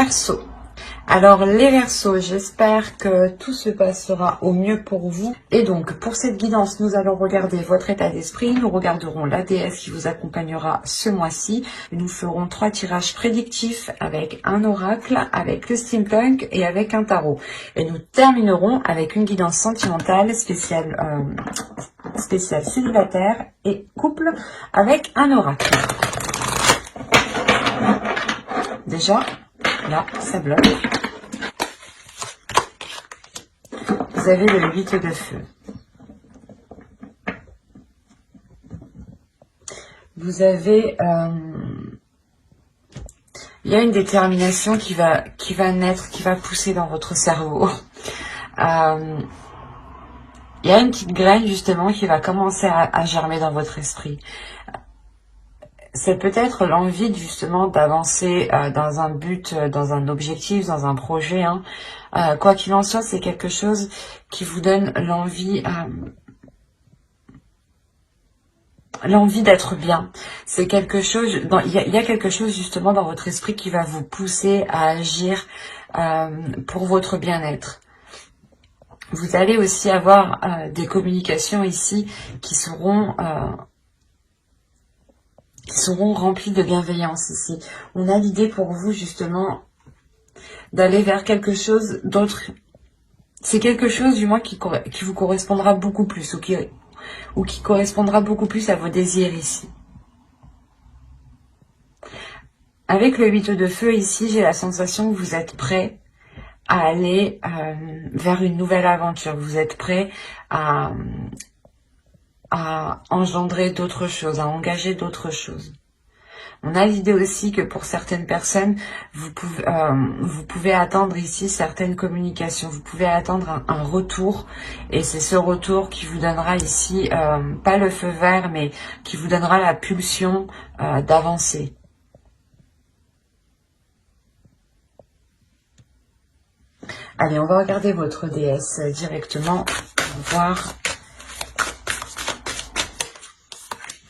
Verseaux. Alors les Verseaux, j'espère que tout se passera au mieux pour vous. Et donc pour cette guidance, nous allons regarder votre état d'esprit. Nous regarderons la déesse qui vous accompagnera ce mois-ci. Nous ferons 3 tirages prédictifs avec un oracle, avec le steampunk et avec un tarot. Et nous terminerons avec une guidance sentimentale spéciale célibataire et couple avec un oracle. Déjà, là, ça bloque. Vous avez le 8 de feu. Vous avez... il y a une détermination qui va naître, qui va pousser dans votre cerveau. Il y a une petite graine, justement, qui va commencer à germer dans votre esprit. C'est peut-être l'envie, justement, d'avancer dans un but, dans un objectif, dans un projet. Hein. Quoi qu'il en soit, c'est quelque chose qui vous donne l'envie d'être bien. C'est quelque chose, il y a quelque chose, justement, dans votre esprit qui va vous pousser à agir pour votre bien-être. Vous allez aussi avoir des communications ici qui seront remplies de bienveillance ici. On a l'idée pour vous justement d'aller vers quelque chose d'autre. C'est quelque chose du moins qui vous correspondra beaucoup plus ou qui correspondra beaucoup plus à vos désirs ici. Avec le 8 de feu ici, j'ai la sensation que vous êtes prêt à aller vers une nouvelle aventure. Vous êtes prêt à engendrer d'autres choses, à engager d'autres choses. On a l'idée aussi que pour certaines personnes, vous pouvez attendre ici certaines communications. Vous pouvez attendre un retour. Et c'est ce retour qui vous donnera ici, pas le feu vert, mais qui vous donnera la pulsion d'avancer. Allez, on va regarder votre déesse directement pour voir.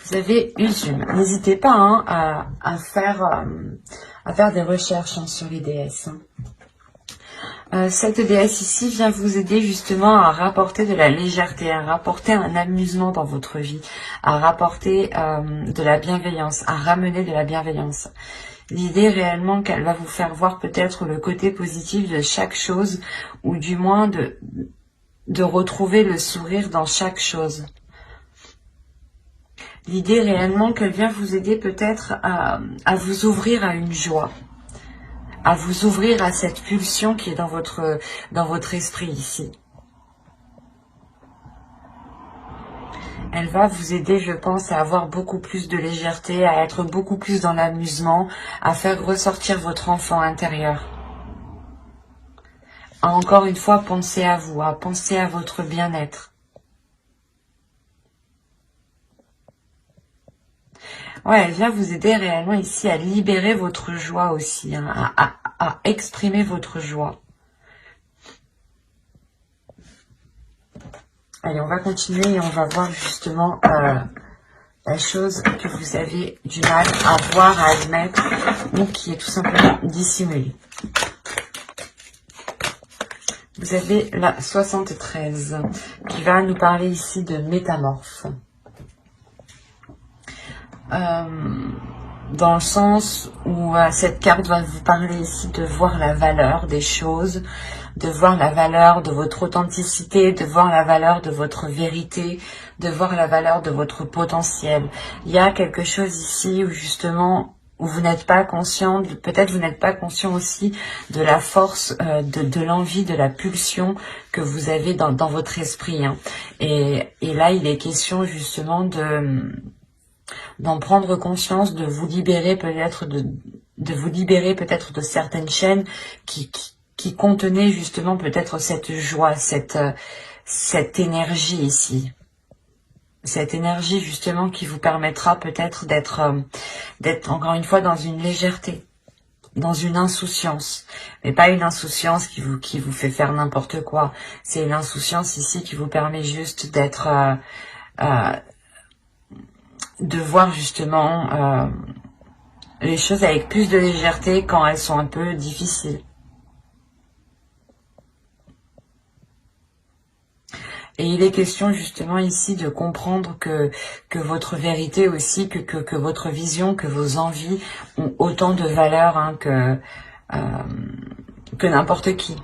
Vous avez Usume. N'hésitez pas hein, à faire des recherches hein, sur les déesses. Cette déesse ici vient vous aider justement à rapporter de la légèreté, à rapporter un amusement dans votre vie, à rapporter de la bienveillance, à ramener de la bienveillance. L'idée réellement qu'elle va vous faire voir peut-être le côté positif de chaque chose, ou du moins de retrouver le sourire dans chaque chose. L'idée réellement qu'elle vient vous aider peut-être à vous ouvrir à une joie, à vous ouvrir à cette pulsion qui est dans votre esprit ici. Elle va vous aider, je pense, à avoir beaucoup plus de légèreté, à être beaucoup plus dans l'amusement, à faire ressortir votre enfant intérieur. À encore une fois penser à vous, à penser à votre bien-être. Ouais, elle vient vous aider réellement ici à libérer votre joie aussi, hein, à exprimer votre joie. Allez, on va continuer et on va voir justement la chose que vous avez du mal à voir, à admettre, ou qui est tout simplement dissimulée. Vous avez la 73 qui va nous parler ici de métamorphe. Dans le sens où cette carte va vous parler ici de voir la valeur des choses, de voir la valeur de votre authenticité, de voir la valeur de votre vérité, de voir la valeur de votre potentiel. Il y a quelque chose ici où justement, où vous n'êtes pas conscient, peut-être vous n'êtes pas conscient aussi de la force, de l'envie, de la pulsion que vous avez dans votre esprit. Hein. Et là, il est question justement d'en prendre conscience, de vous libérer peut-être de certaines chaînes qui contenaient justement peut-être cette joie, cette énergie ici. Cette énergie justement qui vous permettra peut-être d'être encore une fois dans une légèreté, dans une insouciance. Mais pas une insouciance qui vous fait faire n'importe quoi. C'est une insouciance ici qui vous permet juste d'être... de voir justement les choses avec plus de légèreté quand elles sont un peu difficiles. Et il est question justement ici de comprendre que votre vérité aussi, que votre vision, que vos envies ont autant de valeur hein, que n'importe qui.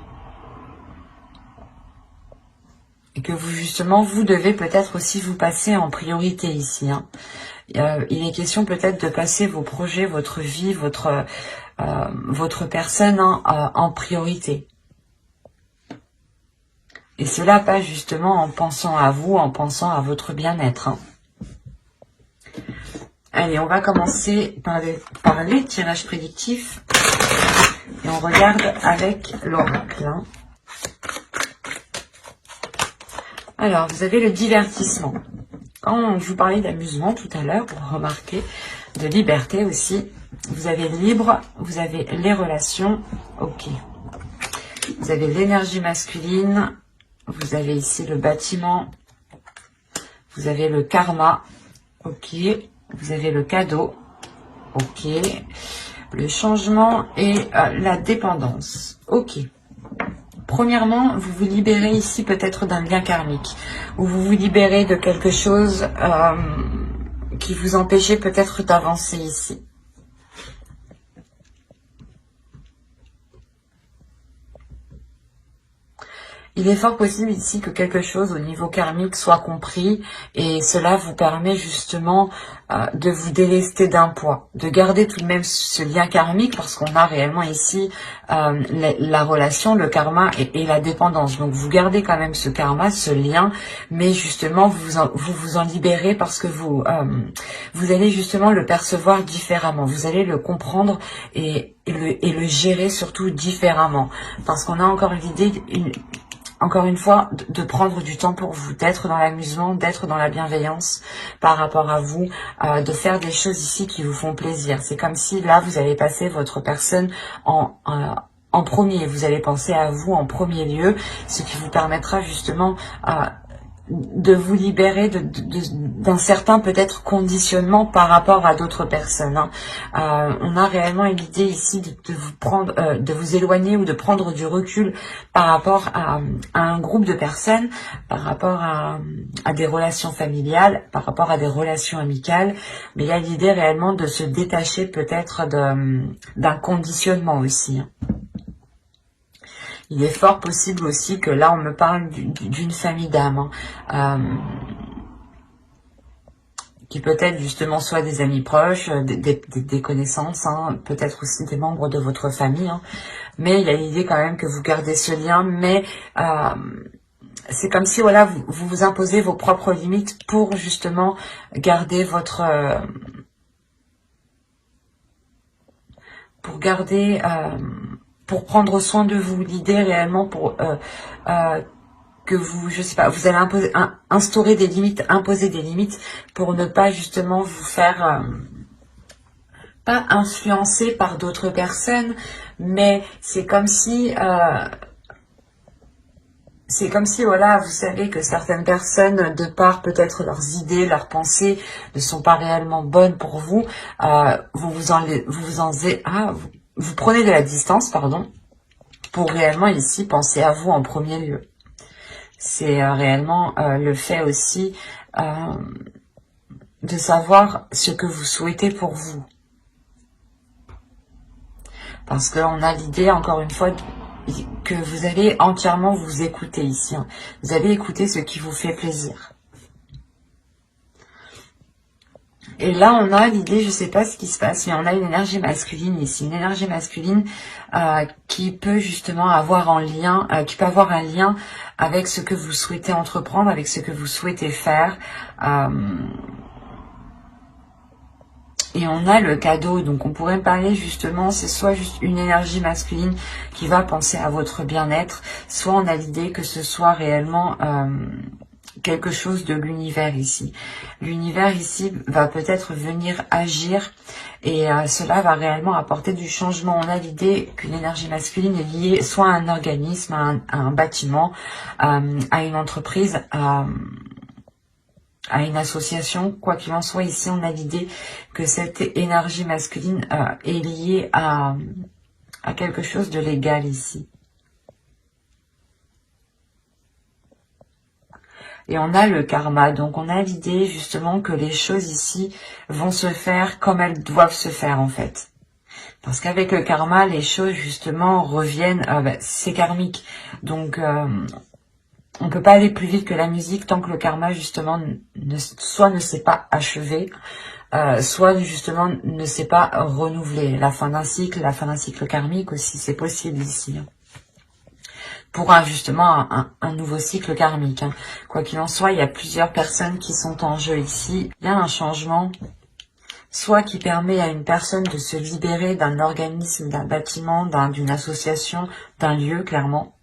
Et que vous justement, vous devez peut-être aussi vous passer en priorité ici. Hein. Il est question peut-être de passer vos projets, votre vie, votre personne hein, en priorité. Et cela passe justement en pensant à vous, en pensant à votre bien-être. Hein. Allez, on va commencer par les tirages prédictifs. Et on regarde avec l'oracle. Hein. Alors, vous avez le divertissement. Quand je vous parlais d'amusement tout à l'heure, pour remarquer, de liberté aussi, vous avez libre, vous avez les relations, ok. Vous avez l'énergie masculine, vous avez ici le bâtiment, vous avez le karma, ok. Vous avez le cadeau, ok. Le changement et la dépendance, ok. Premièrement, vous vous libérez ici peut-être d'un lien karmique, ou vous vous libérez de quelque chose qui vous empêchait peut-être d'avancer ici. Il est fort possible ici que quelque chose au niveau karmique soit compris et cela vous permet justement de vous délester d'un poids, de garder tout de même ce lien karmique parce qu'on a réellement ici la relation, le karma et la dépendance. Donc vous gardez quand même ce karma, ce lien, mais justement vous vous en libérez parce que vous allez justement le percevoir différemment, vous allez le comprendre et le gérer surtout différemment parce qu'on a encore l'idée encore une fois, de prendre du temps pour vous, d'être dans l'amusement, d'être dans la bienveillance par rapport à vous, de faire des choses ici qui vous font plaisir. C'est comme si là, vous allez passer votre personne en premier. Vous allez penser à vous en premier lieu, ce qui vous permettra justement de vous libérer d'un certain peut-être conditionnement par rapport à d'autres personnes. Hein. On a réellement l'idée ici de vous prendre, de vous éloigner ou de prendre du recul par rapport à un groupe de personnes, par rapport à des relations familiales, par rapport à des relations amicales. Mais il y a l'idée réellement de se détacher peut-être d'un conditionnement aussi. Hein. Il est fort possible aussi que là, on me parle d'une famille d'âmes, hein, qui peut-être justement soit des amis proches, des connaissances, hein, peut-être aussi des membres de votre famille. Hein, mais il y a l'idée quand même que vous gardez ce lien, mais c'est comme si voilà, vous imposez vos propres limites pour justement garder votre... pour prendre soin de vous, l'idée réellement pour que vous, je sais pas, vous allez instaurer des limites, imposer des limites pour ne pas justement vous faire pas influencer par d'autres personnes, mais c'est comme si voilà, vous savez que certaines personnes, de par peut-être leurs idées, leurs pensées, ne sont pas réellement bonnes pour vous, vous prenez de la distance, pardon, pour réellement ici penser à vous en premier lieu. C'est réellement le fait aussi de savoir ce que vous souhaitez pour vous. Parce qu'on a l'idée, encore une fois, que vous allez entièrement vous écouter ici. Hein. Vous allez écouter ce qui vous fait plaisir. Et là, on a l'idée, je ne sais pas ce qui se passe, mais on a une énergie masculine ici. Une énergie masculine qui peut justement avoir un lien, avec ce que vous souhaitez entreprendre, avec ce que vous souhaitez faire. Et on a le cadeau, donc on pourrait parler justement, c'est soit juste une énergie masculine qui va penser à votre bien-être, soit on a l'idée que ce soit réellement... quelque chose de l'univers ici. L'univers ici va peut-être venir agir et cela va réellement apporter du changement. On a l'idée qu'une énergie masculine est liée soit à un organisme, à un bâtiment, à une entreprise, à une association. Quoi qu'il en soit, ici, on a l'idée que cette énergie masculine est liée à quelque chose de légal ici. Et on a le karma, donc on a l'idée justement que les choses ici vont se faire comme elles doivent se faire en fait. Parce qu'avec le karma, les choses justement reviennent, c'est karmique. Donc on peut pas aller plus vite que la musique tant que le karma justement soit ne s'est pas achevé, soit justement ne s'est pas renouvelé. La fin d'un cycle karmique aussi, c'est possible ici. Pour justement un nouveau cycle karmique. Quoi qu'il en soit, il y a plusieurs personnes qui sont en jeu ici. Il y a un changement, soit qui permet à une personne de se libérer d'un organisme, d'un bâtiment, d'une association, d'un lieu, clairement.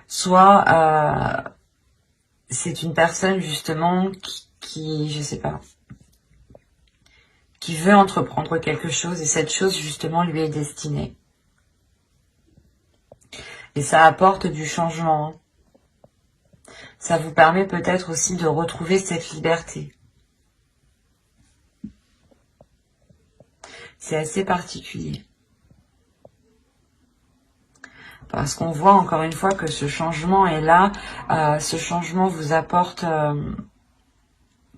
Soit c'est une personne justement qui, je sais pas, qui veut entreprendre quelque chose et cette chose justement lui est destinée. Et ça apporte du changement. Ça vous permet peut-être aussi de retrouver cette liberté. C'est assez particulier. Parce qu'on voit encore une fois que ce changement est là. Ce changement vous apporte,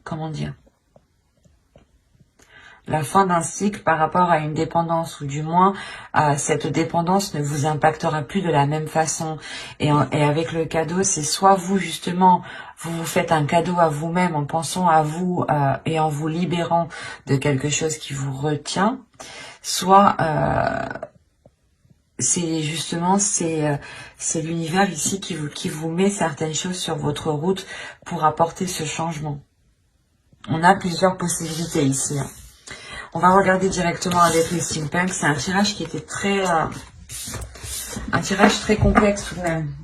comment dire, la fin d'un cycle par rapport à une dépendance, ou du moins cette dépendance ne vous impactera plus de la même façon. Et avec le cadeau, c'est soit vous justement, vous faites un cadeau à vous-même en pensant à vous et en vous libérant de quelque chose qui vous retient, soit c'est justement c'est l'univers ici qui vous met certaines choses sur votre route pour apporter ce changement. On a plusieurs possibilités ici. On va regarder directement avec les steampunk. C'est un tirage qui était très... un tirage très complexe tout de même.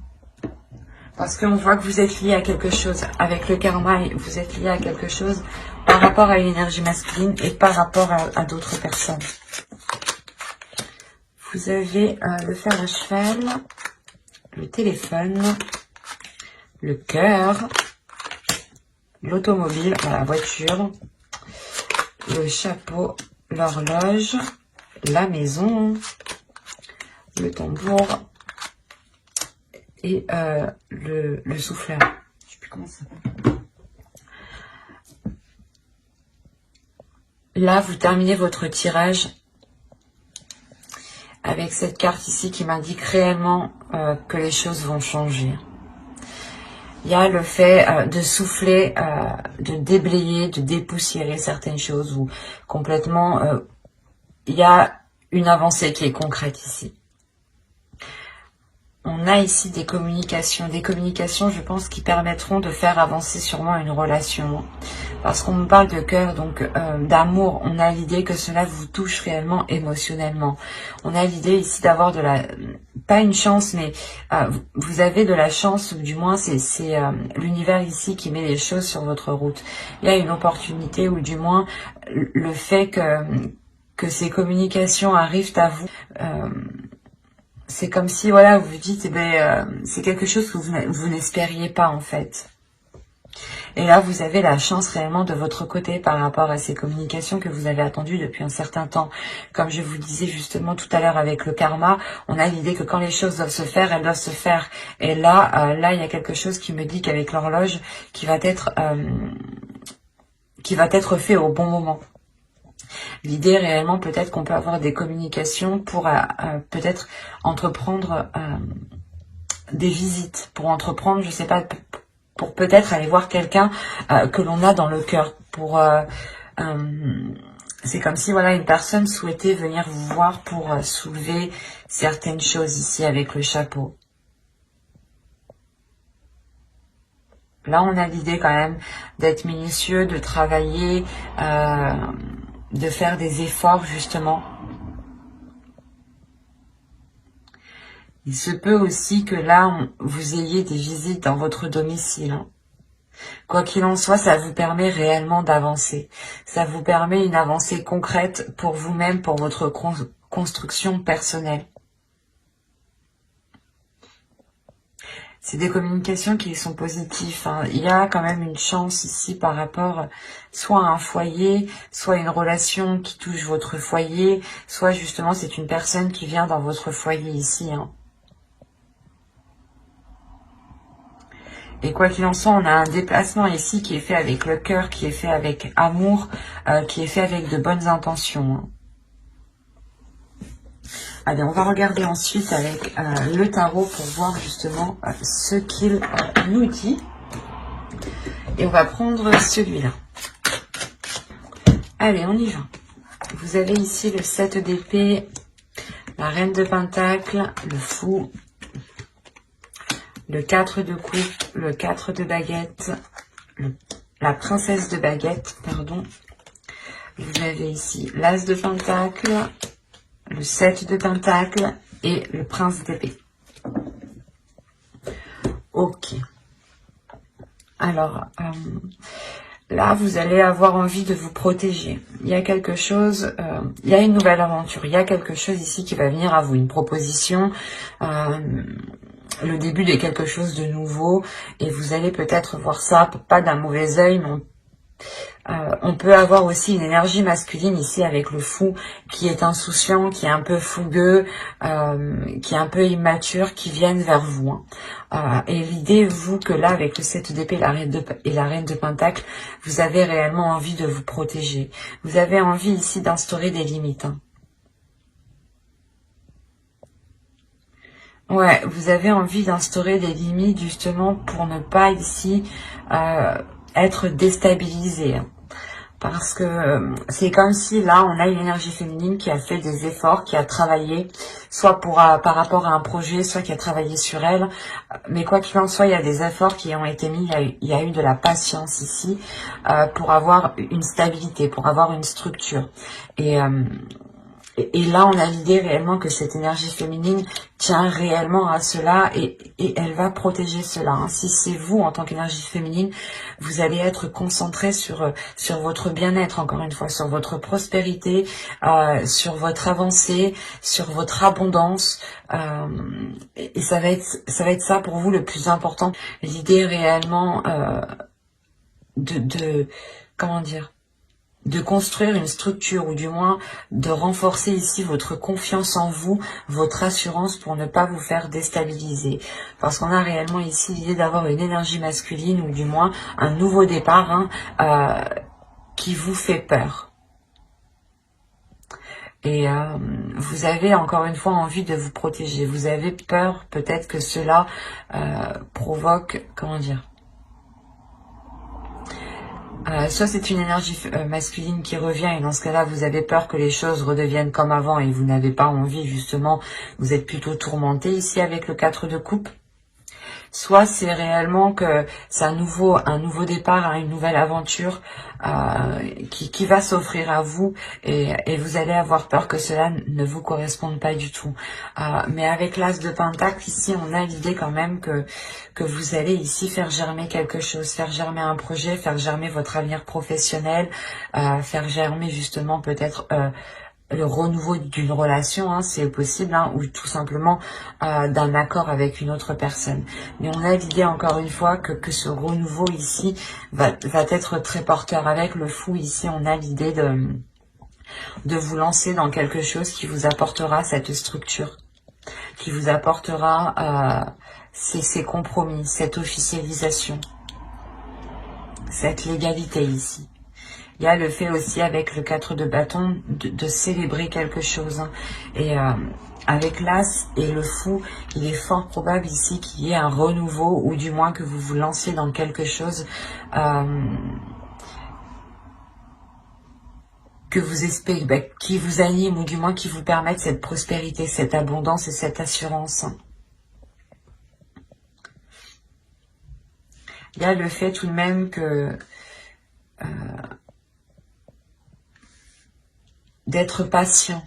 Parce qu'on voit que vous êtes lié à quelque chose. Avec le karma, vous êtes lié à quelque chose par rapport à une énergie masculine et par rapport à d'autres personnes. Vous avez le fer à cheval, le téléphone, le cœur, l'automobile, la voiture, le chapeau, l'horloge, la maison, le tambour et le souffleur. Je sais plus comment ça s'appelle. Là, vous terminez votre tirage avec cette carte ici qui m'indique réellement que les choses vont changer. Il y a le fait de souffler, de déblayer, de dépoussiérer certaines choses ou complètement... il y a une avancée qui est concrète ici. On a ici des communications, je pense, qui permettront de faire avancer sûrement une relation. Parce qu'on me parle de cœur, donc d'amour, on a l'idée que cela vous touche réellement émotionnellement. On a l'idée ici d'avoir de la... pas une chance, mais vous avez de la chance, ou du moins c'est l'univers ici qui met les choses sur votre route. Il y a une opportunité, ou du moins le fait que ces communications arrivent à vous... c'est comme si, voilà, vous vous dites, eh ben, c'est quelque chose que vous n'espériez pas, en fait. Et là, vous avez la chance réellement de votre côté par rapport à ces communications que vous avez attendues depuis un certain temps. Comme je vous disais justement tout à l'heure avec le karma, on a l'idée que quand les choses doivent se faire, elles doivent se faire. Et là, il y a quelque chose qui me dit qu'avec l'horloge, qui va être fait au bon moment. L'idée réellement, peut-être qu'on peut avoir des communications pour peut-être entreprendre des visites, pour entreprendre, je sais pas, pour peut-être aller voir quelqu'un que l'on a dans le cœur. C'est comme si, voilà, une personne souhaitait venir vous voir pour soulever certaines choses ici avec le chapeau. Là, on a l'idée quand même d'être minutieux, de travailler, de faire des efforts justement. Il se peut aussi que là, vous ayez des visites dans votre domicile. Quoi qu'il en soit, ça vous permet réellement d'avancer. Ça vous permet une avancée concrète pour vous-même, pour votre construction personnelle. C'est des communications qui sont positives. Hein. Il y a quand même une chance ici par rapport soit à un foyer, soit une relation qui touche votre foyer, soit justement c'est une personne qui vient dans votre foyer ici. Hein. Et quoi qu'il en soit, on a un déplacement ici qui est fait avec le cœur, qui est fait avec amour, qui est fait avec de bonnes intentions. Hein. Allez, on va regarder ensuite avec le tarot pour voir justement ce qu'il nous dit. Et on va prendre celui-là. Allez, on y va. Vous avez ici le 7 d'épée, la reine de pentacle, le fou, le 4 de coupe, le 4 de baguette, la princesse de baguette, pardon. Vous avez ici l'as de pentacle, le 7 de pentacle et le prince d'épée. Ok. Alors, là, vous allez avoir envie de vous protéger. Il y a quelque chose, il y a une nouvelle aventure. Il y a quelque chose ici qui va venir à vous, une proposition, le début de quelque chose de nouveau. Et vous allez peut-être voir ça, pas d'un mauvais œil, mais on peut avoir aussi une énergie masculine ici avec le fou qui est insouciant, qui est un peu fougueux, qui est un peu immature, qui viennent vers vous. Hein. Et l'idée, vous, que là, avec le 7 d'épée et la reine de pentacle, vous avez réellement envie de vous protéger. Vous avez envie ici d'instaurer des limites. Hein. Ouais, vous avez envie d'instaurer des limites justement pour ne pas ici être déstabilisé. Hein. Parce que c'est comme si là, on a une énergie féminine qui a fait des efforts, qui a travaillé, soit par rapport à un projet, soit qui a travaillé sur elle. Mais quoi qu'il en soit, il y a des efforts qui ont été mis, il y a eu de la patience ici pour avoir une stabilité, pour avoir une structure. Et là, on a l'idée réellement que cette énergie féminine tient réellement à cela et elle va protéger cela. Hein. Si c'est vous, en tant qu'énergie féminine, vous allez être concentré sur votre bien-être, encore une fois, sur votre prospérité, sur votre avancée, sur votre abondance. Et ça va être ça pour vous le plus important. L'idée réellement comment dire, de construire une structure ou du moins de renforcer ici votre confiance en vous, votre assurance pour ne pas vous faire déstabiliser. Parce qu'on a réellement ici l'idée d'avoir une énergie masculine ou du moins un nouveau départ qui vous fait peur. Et vous avez encore une fois envie de vous protéger. Vous avez peur peut-être que cela provoque, comment dire, soit c'est une énergie masculine qui revient et dans ce cas-là, vous avez peur que les choses redeviennent comme avant et vous n'avez pas envie, justement, vous êtes plutôt tourmenté ici avec le 4 de coupe. Soit c'est réellement que c'est un nouveau départ, une nouvelle aventure qui va s'offrir à vous et vous allez avoir peur que cela ne vous corresponde pas du tout. Mais avec l'as de pentacle, ici, on a l'idée quand même que vous allez ici faire germer quelque chose, faire germer un projet, faire germer votre avenir professionnel, faire germer justement peut-être le renouveau d'une relation, hein, c'est possible, hein, ou tout simplement d'un accord avec une autre personne. Mais on a l'idée encore une fois que ce renouveau ici va être très porteur. Avec le fou ici, on a l'idée de vous lancer dans quelque chose qui vous apportera cette structure, qui vous apportera ces compromis, cette officialisation, cette légalité ici. Il y a le fait aussi avec le 4 de bâton de célébrer quelque chose. Hein. Et avec l'as et le fou, il est fort probable ici qu'il y ait un renouveau ou du moins que vous vous lanciez dans quelque chose que vous espérez, qui vous anime ou du moins qui vous permette cette prospérité, cette abondance et cette assurance. Hein. Il y a le fait tout de même que d'être patient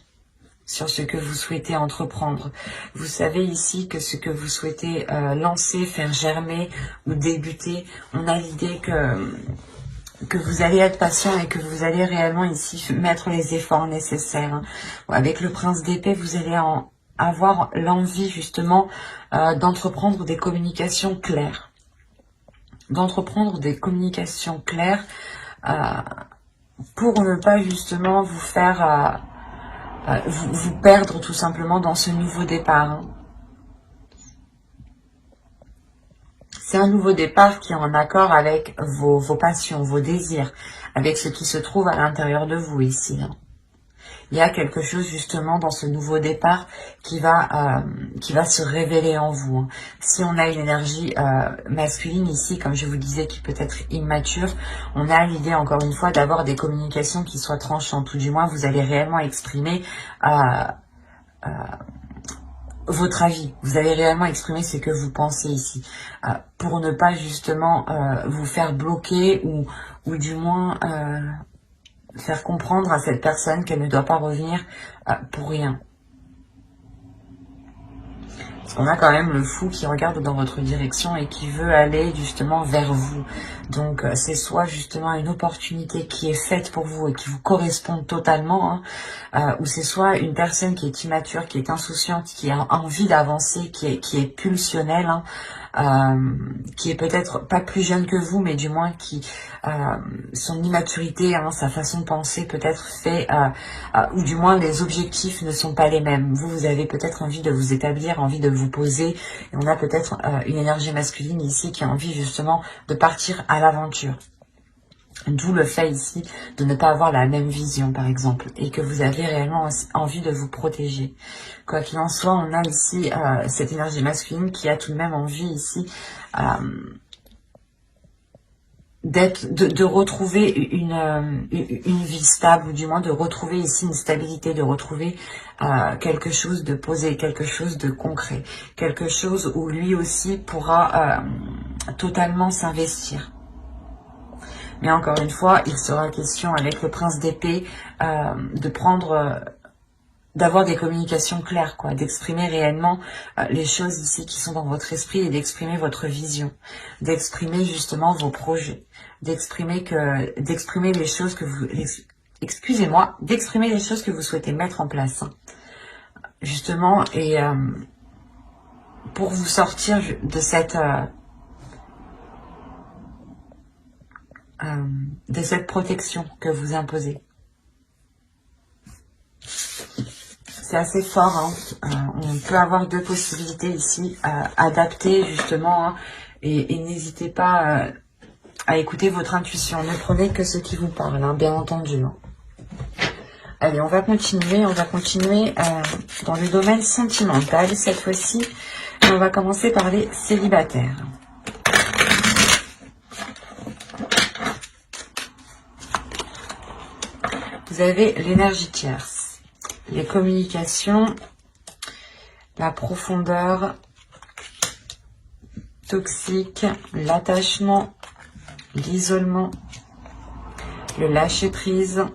sur ce que vous souhaitez entreprendre. Vous savez ici que ce que vous souhaitez lancer, faire germer ou débuter, on a l'idée que vous allez être patient et que vous allez réellement ici mettre les efforts nécessaires. Hein. Avec le prince d'épée, vous allez avoir l'envie justement d'entreprendre des communications claires. D'entreprendre des communications claires pour ne pas justement vous faire vous perdre tout simplement dans ce nouveau départ. Hein. C'est un nouveau départ qui est en accord avec vos passions, vos désirs, avec ce qui se trouve à l'intérieur de vous ici. Hein. Il y a quelque chose justement dans ce nouveau départ qui va se révéler en vous. Hein. Si on a une énergie masculine ici, comme je vous disais, qui peut être immature, on a l'idée encore une fois d'avoir des communications qui soient tranchantes, ou du moins vous allez réellement exprimer votre avis. Vous allez réellement exprimer ce que vous pensez ici, pour ne pas justement vous faire bloquer ou du moins faire comprendre à cette personne qu'elle ne doit pas revenir pour rien. Parce qu'on a quand même le fou qui regarde dans votre direction et qui veut aller justement vers vous. Donc c'est soit justement une opportunité qui est faite pour vous et qui vous correspond totalement, hein, ou c'est soit une personne qui est immature, qui est insouciante, qui a envie d'avancer, qui est pulsionnelle, hein, qui est peut-être pas plus jeune que vous, mais du moins qui son immaturité, hein, sa façon de penser peut-être fait, ou du moins les objectifs ne sont pas les mêmes. Vous avez peut-être envie de vous établir, envie de vous poser, et on a peut-être une énergie masculine ici qui a envie justement de partir à l'aventure. D'où le fait ici de ne pas avoir la même vision, par exemple, et que vous avez réellement envie de vous protéger. Quoi qu'il en soit, on a ici cette énergie masculine qui a tout de même envie ici de retrouver une vie stable, ou du moins de retrouver ici une stabilité, de retrouver quelque chose de posé, quelque chose de concret, quelque chose où lui aussi pourra totalement s'investir. Mais encore une fois, il sera question avec le prince d'épée d'avoir des communications claires, quoi, d'exprimer réellement les choses ici qui sont dans votre esprit et d'exprimer votre vision, d'exprimer justement vos projets, d'exprimer les choses que vous, excusez-moi, d'exprimer les choses que vous souhaitez mettre en place, hein, justement, et pour vous sortir de cette protection que vous imposez. C'est assez fort, hein. On peut avoir deux possibilités ici, adapter justement, hein, et n'hésitez pas à écouter votre intuition. Ne prenez que ce qui vous parle, hein, bien entendu. Hein. Allez, on va continuer dans le domaine sentimental cette fois-ci. On va commencer par les célibataires. Vous avez l'énergie tierce, les communications, la profondeur, toxique, l'attachement, l'isolement, le lâcher-prise,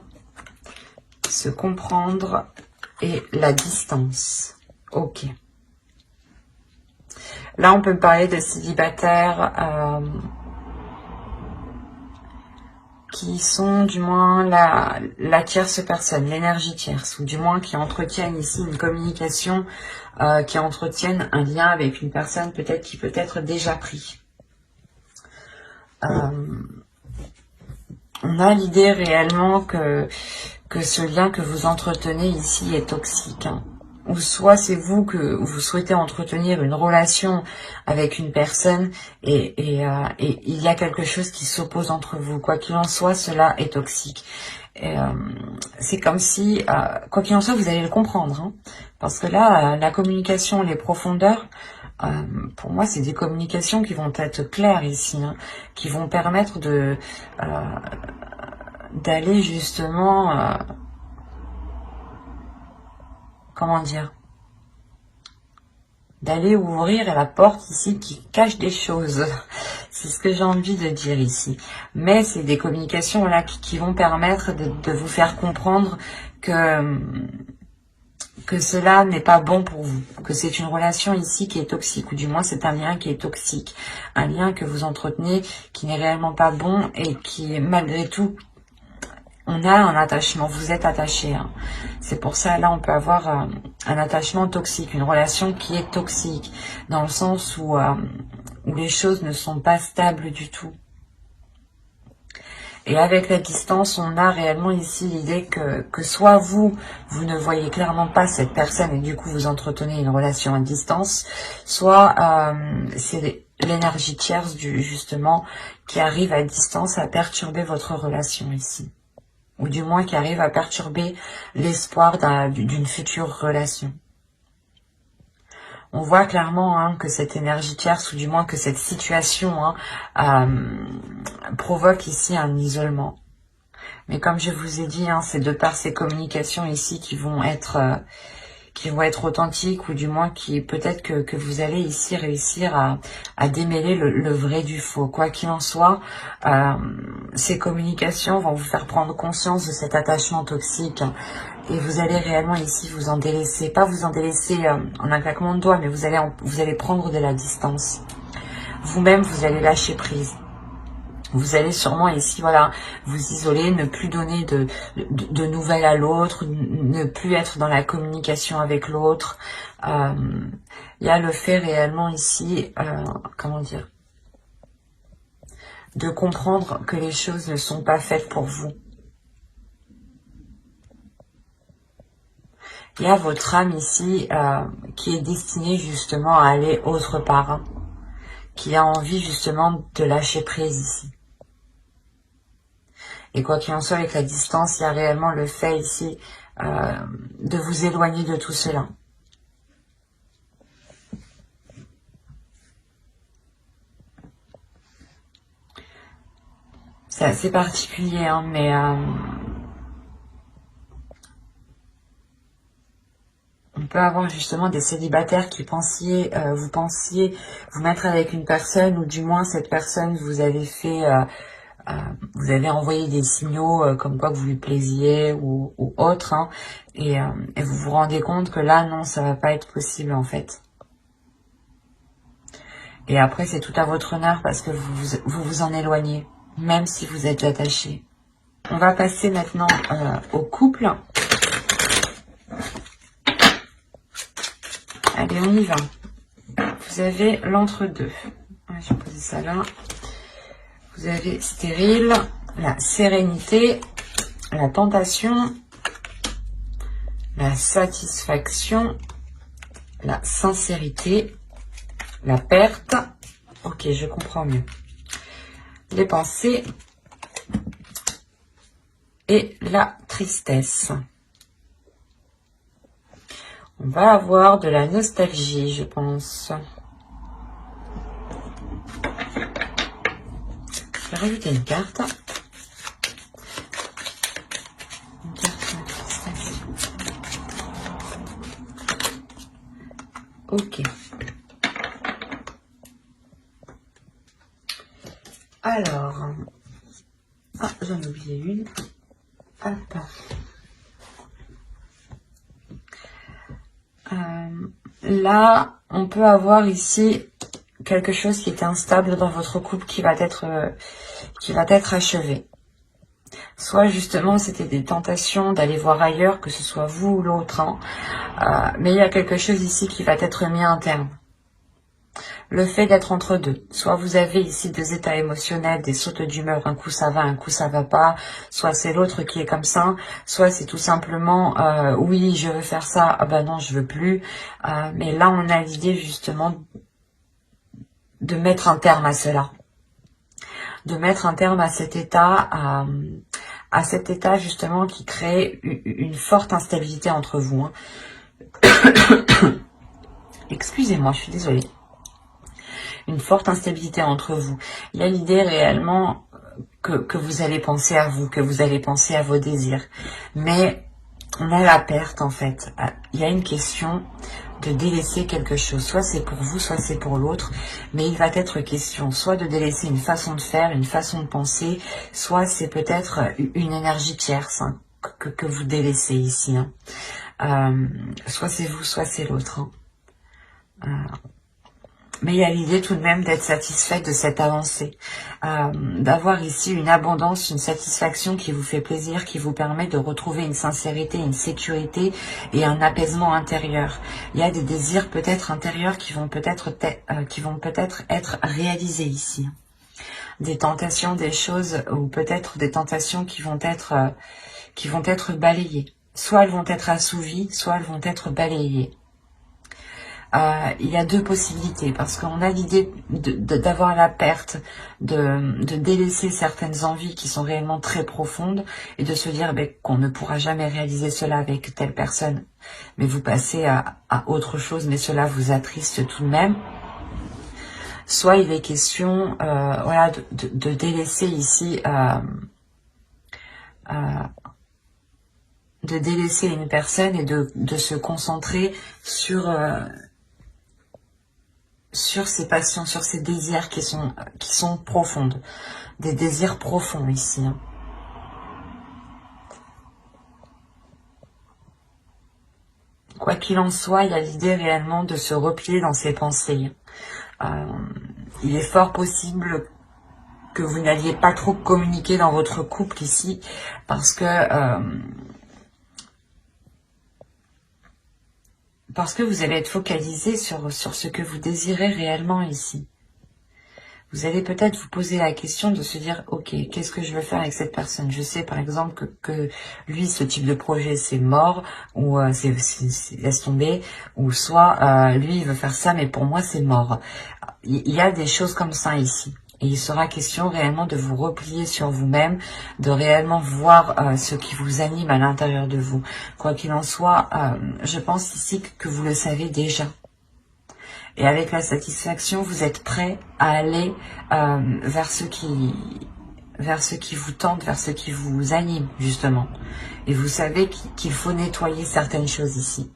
se comprendre et la distance. Ok. Là, on peut parler de célibataires qui sont du moins la tierce personne, l'énergie tierce, ou du moins qui entretiennent ici une communication, qui entretiennent un lien avec une personne peut-être qui peut être déjà pris. On a l'idée réellement que ce lien que vous entretenez ici est toxique, hein. Ou soit c'est vous que vous souhaitez entretenir une relation avec une personne et il y a quelque chose qui s'oppose entre vous. Quoi qu'il en soit, cela est toxique. C'est comme si, quoi qu'il en soit, vous allez le comprendre, hein, parce que là, la communication, les profondeurs, pour moi, c'est des communications qui vont être claires ici, hein, qui vont permettre d'aller justement... comment dire, d'aller ouvrir la porte ici qui cache des choses. C'est ce que j'ai envie de dire ici. Mais c'est des communications là qui vont permettre de vous faire comprendre que cela n'est pas bon pour vous, que c'est une relation ici qui est toxique, ou du moins c'est un lien qui est toxique, un lien que vous entretenez qui n'est réellement pas bon et qui malgré tout on a un attachement, vous êtes attaché. Hein. C'est pour ça, là, on peut avoir un attachement toxique, une relation qui est toxique, dans le sens où les choses ne sont pas stables du tout. Et avec la distance, on a réellement ici l'idée que soit vous ne voyez clairement pas cette personne et du coup vous entretenez une relation à distance, soit c'est l'énergie tierce justement qui arrive à distance à perturber votre relation ici. Ou du moins qui arrive à perturber l'espoir d'une future relation. On voit clairement hein, que cette énergie tierce, ou du moins que cette situation hein, provoque ici un isolement. Mais comme je vous ai dit, hein, c'est de par ces communications ici qui vont être authentiques, ou du moins qui peut-être que vous allez ici réussir à démêler le vrai du faux. Quoi qu'il en soit, ces communications vont vous faire prendre conscience de cet attachement toxique. Et vous allez réellement ici vous en délaisser. Pas vous en délaisser en un claquement de doigts, mais vous allez prendre de la distance. Vous-même, vous allez lâcher prise. Vous allez sûrement ici, voilà, vous isoler, ne plus donner de nouvelles à l'autre, ne plus être dans la communication avec l'autre. Il y a le fait réellement ici, comment dire, de comprendre que les choses ne sont pas faites pour vous. Il y a votre âme ici qui est destinée justement à aller autre part, hein, qui a envie justement de lâcher prise ici. Et quoi qu'il en soit, avec la distance, il y a réellement le fait ici de vous éloigner de tout cela. C'est assez particulier, hein, mais on peut avoir justement des célibataires qui vous pensiez vous mettre avec une personne, ou du moins cette personne vous avez fait... vous avez envoyé des signaux comme quoi que vous lui plaisiez ou autre, hein, et vous vous rendez compte que là, non, ça va pas être possible en fait. Et après, c'est tout à votre honneur parce que vous en éloignez, même si vous êtes attaché. On va passer maintenant au couple. Allez, on y va. Vous avez l'entre-deux. Je vais poser ça là. Vous avez stérile, la sérénité, la tentation, la satisfaction, la sincérité, la perte. Ok, je comprends mieux. Les pensées et la tristesse. On va avoir de la nostalgie, je pense. Je vais rajouter une carte. Une carte de tristesse. Ok. Alors. Ah, j'en ai oublié une. Hop. Là, on peut avoir ici quelque chose qui est instable dans votre couple qui va être achevé. Soit justement c'était des tentations d'aller voir ailleurs, que ce soit vous ou l'autre, hein. Mais il y a quelque chose ici qui va être mis un terme. Le fait d'être entre deux. Soit vous avez ici deux états émotionnels, des sautes d'humeur, un coup ça va, un coup ça va pas. Soit c'est l'autre qui est comme ça. Soit c'est tout simplement, oui, je veux faire ça, ah ben non, je veux plus. Mais là, on a l'idée justement de mettre un terme à cela. De mettre un terme à cet état, à cet état justement qui crée une forte instabilité entre vous. Hein. Excusez-moi, je suis désolée. Une forte instabilité entre vous. Il y a l'idée réellement que vous allez penser à vous, que vous allez penser à vos désirs. Mais on a la perte en fait. Il y a une question de délaisser quelque chose. Soit c'est pour vous, soit c'est pour l'autre. Mais il va être question soit de délaisser une façon de faire, une façon de penser, soit c'est peut-être une énergie tierce hein, que vous délaissez ici. Hein. Soit c'est vous, soit c'est l'autre. Hein. Mais il y a l'idée tout de même d'être satisfait de cette avancée, d'avoir ici une abondance, une satisfaction qui vous fait plaisir, qui vous permet de retrouver une sincérité, une sécurité et un apaisement intérieur. Il y a des désirs peut-être intérieurs qui vont peut-être être réalisés ici. Des tentations, des choses, ou peut-être des tentations qui vont être balayées. Soit elles vont être assouvies, soit elles vont être balayées. Il y a deux possibilités, parce qu'on a l'idée d'avoir la perte, de délaisser certaines envies qui sont réellement très profondes, et de se dire qu'on ne pourra jamais réaliser cela avec telle personne, mais vous passez à autre chose, mais cela vous attriste tout de même. Soit il est question voilà, de délaisser ici, de délaisser une personne et de se concentrer sur ces passions, sur ces désirs qui sont profondes, des désirs profonds ici. Quoi qu'il en soit, il y a l'idée réellement de se replier dans ses pensées. Il est fort possible que vous n'alliez pas trop communiquer dans votre couple ici, parce que vous allez être focalisé sur ce que vous désirez réellement ici. Vous allez peut-être vous poser la question de se dire, ok, qu'est-ce que je veux faire avec cette personne? Je sais par exemple que lui, ce type de projet, c'est mort, ou laisse tomber, ou soit lui, il veut faire ça, mais pour moi, c'est mort. Il y a des choses comme ça ici. Et il sera question réellement de vous replier sur vous-même, de réellement voir ce qui vous anime à l'intérieur de vous. Quoi qu'il en soit, je pense ici que vous le savez déjà. Et avec la satisfaction, vous êtes prêt à aller vers ce qui vous tente, vers ce qui vous anime, justement. Et vous savez qu'il faut nettoyer certaines choses ici.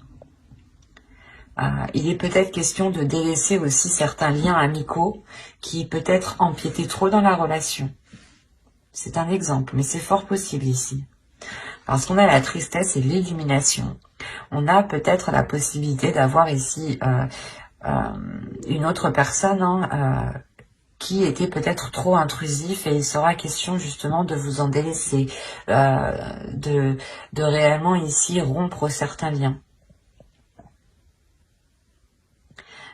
Il est peut-être question de délaisser aussi certains liens amicaux qui peut-être empiétaient trop dans la relation. C'est un exemple, mais c'est fort possible ici. Parce qu'on a la tristesse et l'illumination. On a peut-être la possibilité d'avoir ici une autre personne qui était peut-être trop intrusif, et il sera question justement de vous en délaisser, de réellement ici rompre certains liens.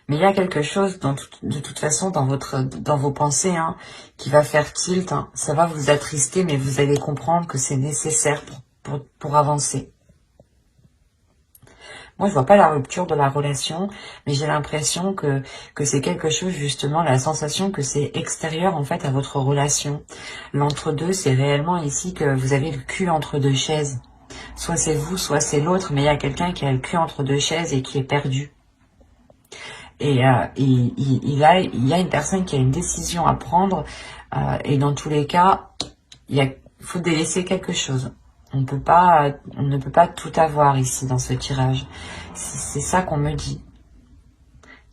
Mais il y a quelque chose, de toute façon, dans vos pensées, qui va faire tilt. Ça va vous attrister, mais vous allez comprendre que c'est nécessaire pour avancer. Moi, je vois pas la rupture de la relation, mais j'ai l'impression que c'est quelque chose, justement, la sensation que c'est extérieur, en fait, à votre relation. L'entre-deux, c'est réellement ici que vous avez le cul entre deux chaises. Soit c'est vous, soit c'est l'autre, mais il y a quelqu'un qui a le cul entre deux chaises et qui est perdu. Et il y a une personne qui a une décision à prendre, et dans tous les cas, il faut délaisser quelque chose. On ne peut pas tout avoir ici dans ce tirage. C'est ça qu'on me dit.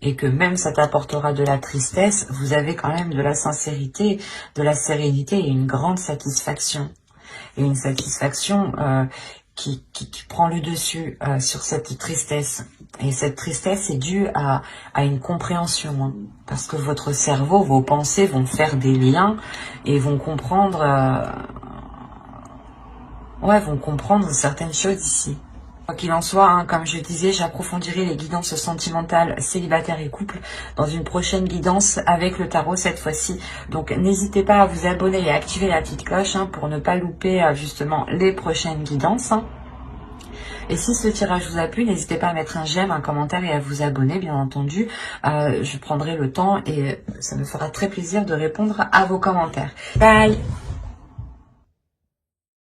Et que même ça t'apportera de la tristesse, vous avez quand même de la sincérité, de la sérénité et une grande satisfaction. Et une satisfaction qui prend le dessus sur cette tristesse. Et cette tristesse est due à une compréhension. Parce que votre cerveau, vos pensées vont faire des liens et vont comprendre... vont comprendre certaines choses ici. Quoi qu'il en soit, comme je disais, j'approfondirai les guidances sentimentales, célibataires et couple dans une prochaine guidance avec le tarot cette fois-ci. Donc n'hésitez pas à vous abonner et à activer la petite cloche pour ne pas louper justement les prochaines guidances. Et si ce tirage vous a plu, n'hésitez pas à mettre un j'aime, un commentaire et à vous abonner, bien entendu. Je prendrai le temps et ça me fera très plaisir de répondre à vos commentaires. Bye!